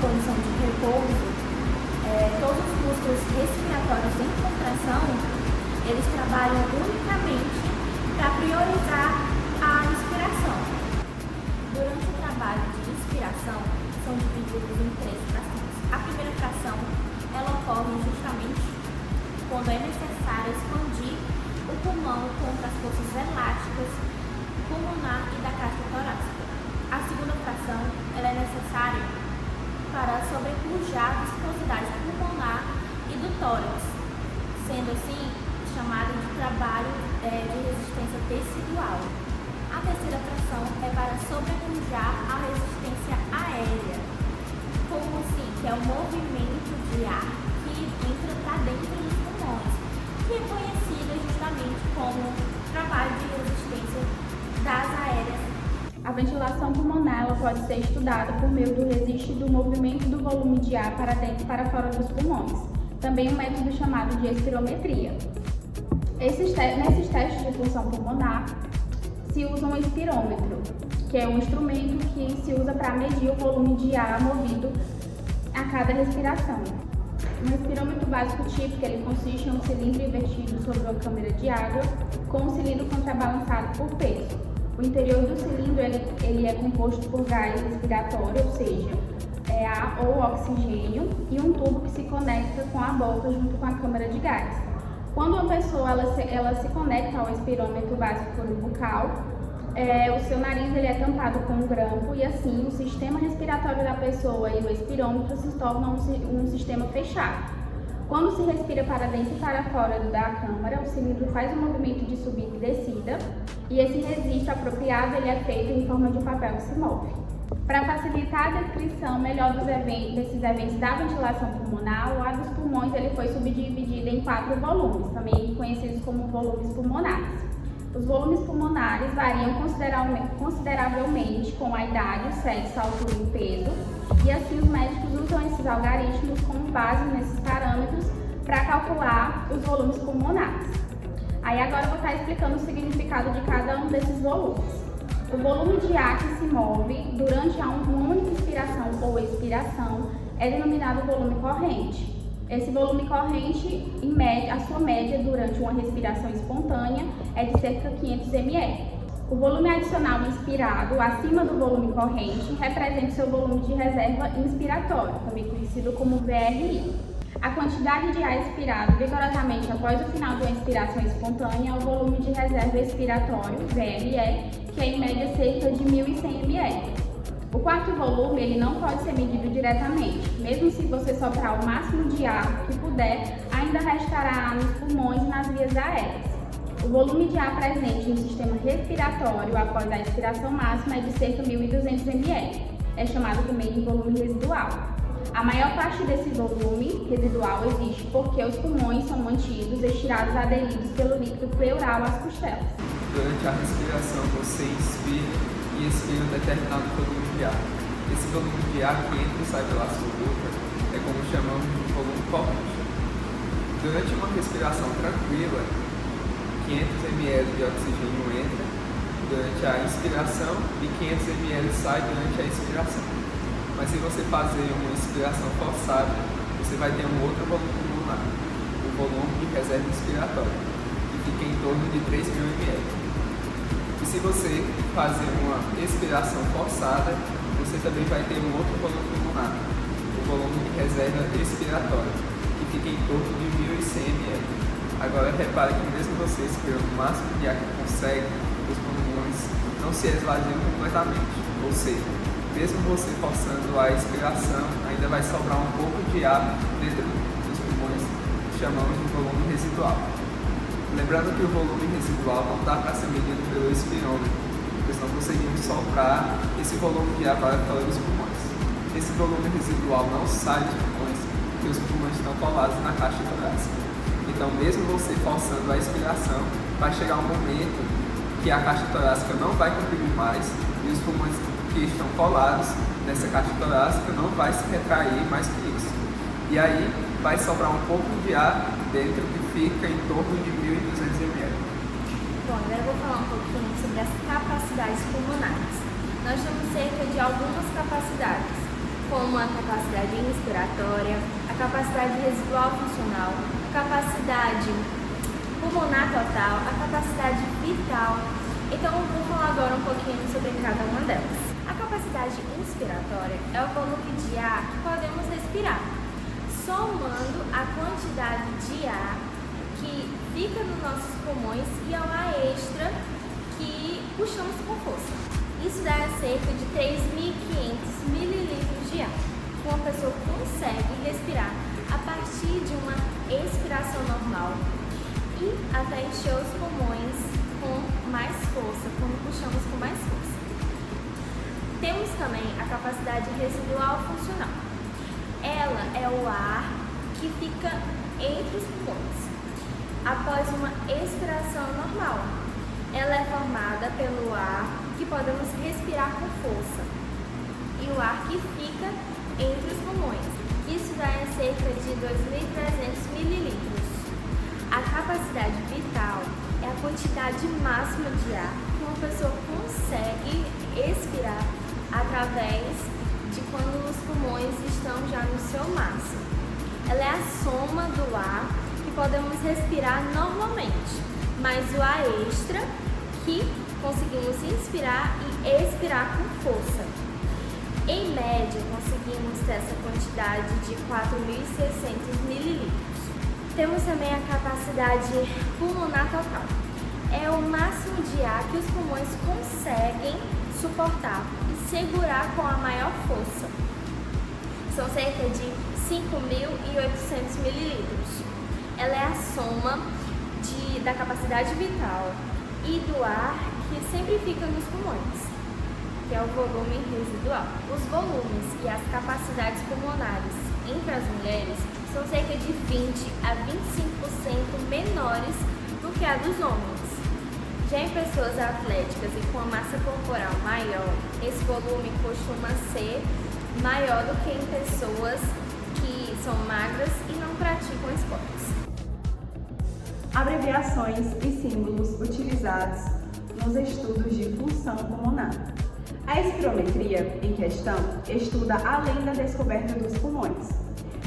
posição de repouso, todos os músculos respiratórios em contração, eles trabalham unicamente para priorizar a inspiração. Durante o trabalho de inspiração, são divididos em 3 frações. A primeira fração, ela ocorre justamente quando é necessário expandir o pulmão contra as forças elásticas pulmonar e da caixa torácica. A segunda fração, ela é necessária para sobrepujar a viscosidade pulmonar e do tórax, sendo assim chamada de trabalho de resistência tecidual. A terceira fração é para sobrepujar a resistência aérea, como assim, que é o movimento de ar que entra para dentro dos pulmões, que é conhecida justamente como trabalho de resistência das aéreas. A ventilação pulmonar ela pode ser estudada por meio do registro do movimento do volume de ar para dentro e para fora dos pulmões. Também um método chamado de espirometria. Nesses testes de função pulmonar, se usa um espirômetro, que é um instrumento que se usa para medir o volume de ar movido a cada respiração. Um espirômetro básico típico, ele consiste em um cilindro invertido sobre uma câmara de água, com um cilindro contrabalançado por peso. O interior do cilindro ele é composto por gás respiratório, ou seja, ar ou oxigênio, e um tubo que se conecta com a boca junto com a câmara de gás. Quando uma pessoa ela se conecta ao espirômetro básico bucal, o seu nariz ele é tampado com um grampo e assim o sistema respiratório da pessoa e o espirômetro se tornam um sistema fechado. Quando se respira para dentro e para fora da câmara, o cilindro faz um movimento de subida e descida e esse registro apropriado ele é feito em forma de papel que se move. Para facilitar a descrição melhor desses eventos da ventilação pulmonar, o ar dos pulmões ele foi subdividido em 4 volumes, também conhecidos como volumes pulmonares. Os volumes pulmonares variam consideravelmente com a idade, o sexo, a altura e o peso, e assim os médicos usam esses algoritmos como base nesses parâmetros para calcular os volumes pulmonares. Aí agora eu vou estar explicando o significado de cada um desses volumes. O volume de ar que se move durante uma única inspiração ou expiração é denominado volume corrente. Esse volume corrente, em média, a sua média durante uma respiração espontânea é de cerca de 500 ml. O volume adicional inspirado, acima do volume corrente, representa o seu volume de reserva inspiratório, também conhecido como VRI. A quantidade de ar expirado vigorosamente após o final de uma inspiração espontânea é o volume de reserva expiratório, VRE, que é em média cerca de 1.100 ml. O quarto volume ele não pode ser medido diretamente. Mesmo se você soprar o máximo de ar que puder, ainda restará ar nos pulmões e nas vias aéreas. O volume de ar presente no sistema respiratório após a expiração máxima é de cerca de 1.200 ml. É chamado também de volume residual. A maior parte desse volume residual existe porque os pulmões são mantidos estirados aderidos pelo líquido pleural às costelas. Durante a respiração, você inspira e expira um determinado volume de ar. Esse volume de ar que entra e sai pela sua boca é como chamamos de volume corrente. Durante uma respiração tranquila, 500 ml de oxigênio entra durante a inspiração e 500 ml sai durante a expiração. Mas se você fazer uma inspiração forçada, você vai ter um outro volume pulmonar, o volume de reserva inspiratória, que fica em torno de 3.000 ml. E se você fazer uma expiração forçada, você também vai ter um outro volume pulmonar, o volume de reserva expiratória, que fica em torno de 1.100 ml. Agora repare que mesmo você expirando o máximo de ar que consegue, os pulmões não se esvaziam completamente, ou seja, mesmo você forçando a expiração, ainda vai sobrar um pouco de ar dentro dos pulmões, que chamamos de volume residual. Lembrando que o volume residual não dá para ser medido pelo espirômetro, pois não conseguimos soprar esse volume de ar para fora dos pulmões. Esse volume residual não sai dos pulmões, porque os pulmões estão colados na caixa torácica. Então, mesmo você forçando a expiração, vai chegar um momento que a caixa torácica não vai comprimir mais e os pulmões que estão colados nessa caixa torácica não vai se retrair mais que isso. E aí vai sobrar um pouco de ar dentro que fica em torno de 1.200 ml. Bom, agora eu vou falar um pouquinho sobre as capacidades pulmonares. Nós temos cerca de algumas capacidades, como a capacidade inspiratória, a capacidade residual funcional, a capacidade pulmonar total, a capacidade vital. Então, vou falar agora um pouquinho sobre cada uma delas. A capacidade inspiratória é o volume de ar que podemos respirar, somando a quantidade de ar que fica nos nossos pulmões e ao ar extra que puxamos com força. Isso dá cerca de 3.500 mililitros de ar que uma pessoa consegue respirar a partir de uma expiração normal e até encher os pulmões com mais força, quando puxamos com mais força. Temos também a capacidade residual funcional. Ela é o ar que fica entre os pulmões após uma expiração normal. Ela é formada pelo ar que podemos respirar com força e o ar que fica entre os pulmões. Isso dá cerca de 2.300 mililitros. A capacidade vital é a quantidade máxima de ar que uma pessoa consegue expirar através de quando os pulmões estão já no seu máximo. Ela é a soma do ar que podemos respirar normalmente, mais o ar extra que conseguimos inspirar e expirar com força. Em média, conseguimos ter essa quantidade de 4.600 mililitros. Temos também a capacidade pulmonar total. É o máximo de ar que os pulmões conseguem suportar e segurar com a maior força. São cerca de 5.800 mililitros. Ela é a soma da capacidade vital e do ar que sempre fica nos pulmões, que é o volume residual. Os volumes e as capacidades pulmonares entre as mulheres são cerca de 20 a 25% menores do que a dos homens. Já em pessoas atléticas e com a massa corporal maior, esse volume costuma ser maior do que em pessoas que são magras e não praticam esportes. Abreviações e símbolos utilizados nos estudos de função pulmonar. A espirometria em questão estuda além da descoberta dos pulmões.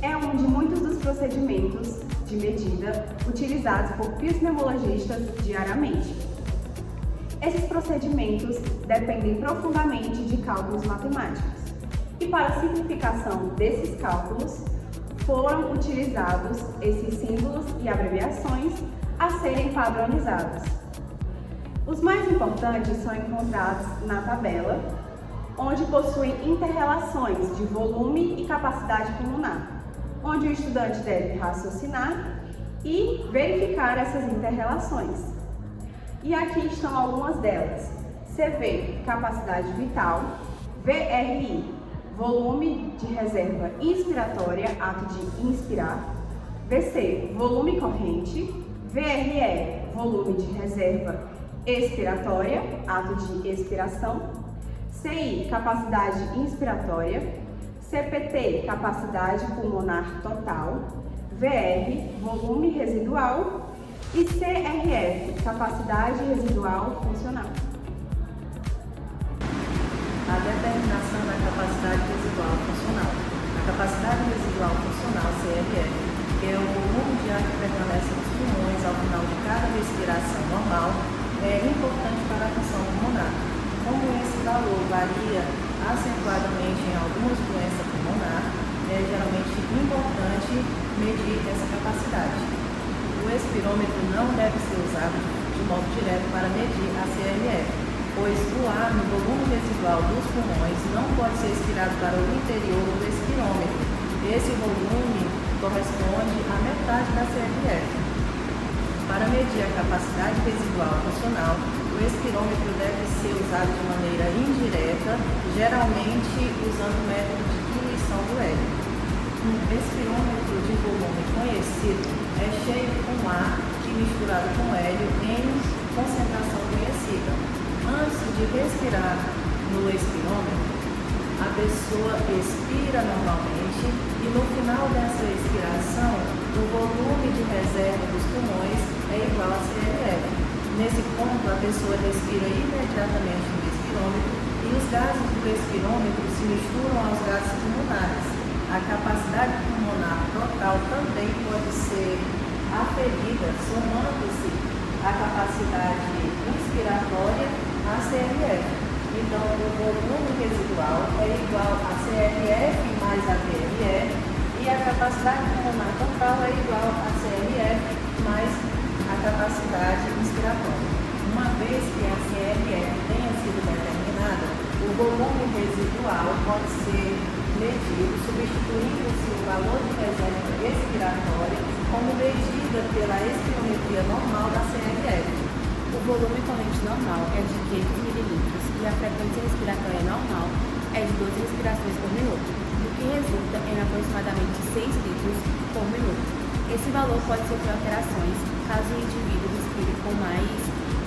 É um de muitos dos procedimentos de medida utilizados por pneumologistas diariamente. Esses procedimentos dependem profundamente de cálculos matemáticos e, para a simplificação desses cálculos, foram utilizados esses símbolos e abreviações a serem padronizados. Os mais importantes são encontrados na tabela, onde possuem interrelações de volume e capacidade pulmonar, onde o estudante deve raciocinar e verificar essas interrelações. E aqui estão algumas delas. CV, capacidade vital. VRI, volume de reserva inspiratória, ato de inspirar. VC, volume corrente. VRE, volume de reserva expiratória, ato de expiração. CI, capacidade inspiratória. CPT, capacidade pulmonar total. VR, volume residual. E CRF, capacidade residual funcional. A determinação da capacidade residual funcional. A capacidade residual funcional, CRF, que é o volume de ar que permanece nos pulmões ao final de cada respiração normal, é importante para a função pulmonar. Como esse valor varia acentuadamente em algumas doenças pulmonares, é geralmente importante medir essa capacidade. O espirômetro não deve ser usado de modo direto para medir a CRF, pois o ar no volume residual dos pulmões não pode ser expirado para o interior do espirômetro. Esse volume corresponde à metade da CRF. Para medir a capacidade residual funcional, o espirômetro deve ser usado de maneira indireta, geralmente usando o método de diluição do hélio. Um espirômetro de volume conhecido é cheio com ar que misturado com hélio em concentração conhecida. Antes de respirar no espirômetro, a pessoa expira normalmente e no final dessa expiração, o volume de reserva dos pulmões é igual a CRF. Nesse ponto, a pessoa respira imediatamente no espirômetro E os gases do respirômetro se misturam aos gases pulmonares. A capacidade pulmonar total também pode ser aferida somando-se a capacidade inspiratória à CRF. Então, o volume residual é igual a CRF mais a VRF e a capacidade pulmonar total é igual a CRF mais a capacidade inspiratória. Uma vez que a CRF tenha sido determinada, o volume residual pode ser medido substituindo-se o valor de reserva expiratória como medida pela espirometria normal da CRF. O volume corrente normal é de 500 ml e a frequência respiratória normal é de 12 respirações por minuto, o que resulta em aproximadamente 6 litros por minuto. Esse valor pode sofrer alterações caso o indivíduo respire com mais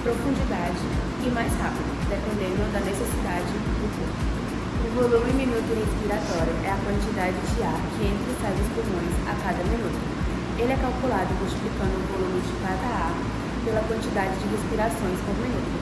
profundidade e mais rápido, dependendo da necessidade do corpo. O volume minuto respiratório é a quantidade de ar que entra e sai dos pulmões a cada minuto. Ele é calculado multiplicando o volume de cada ar pela quantidade de respirações por minuto.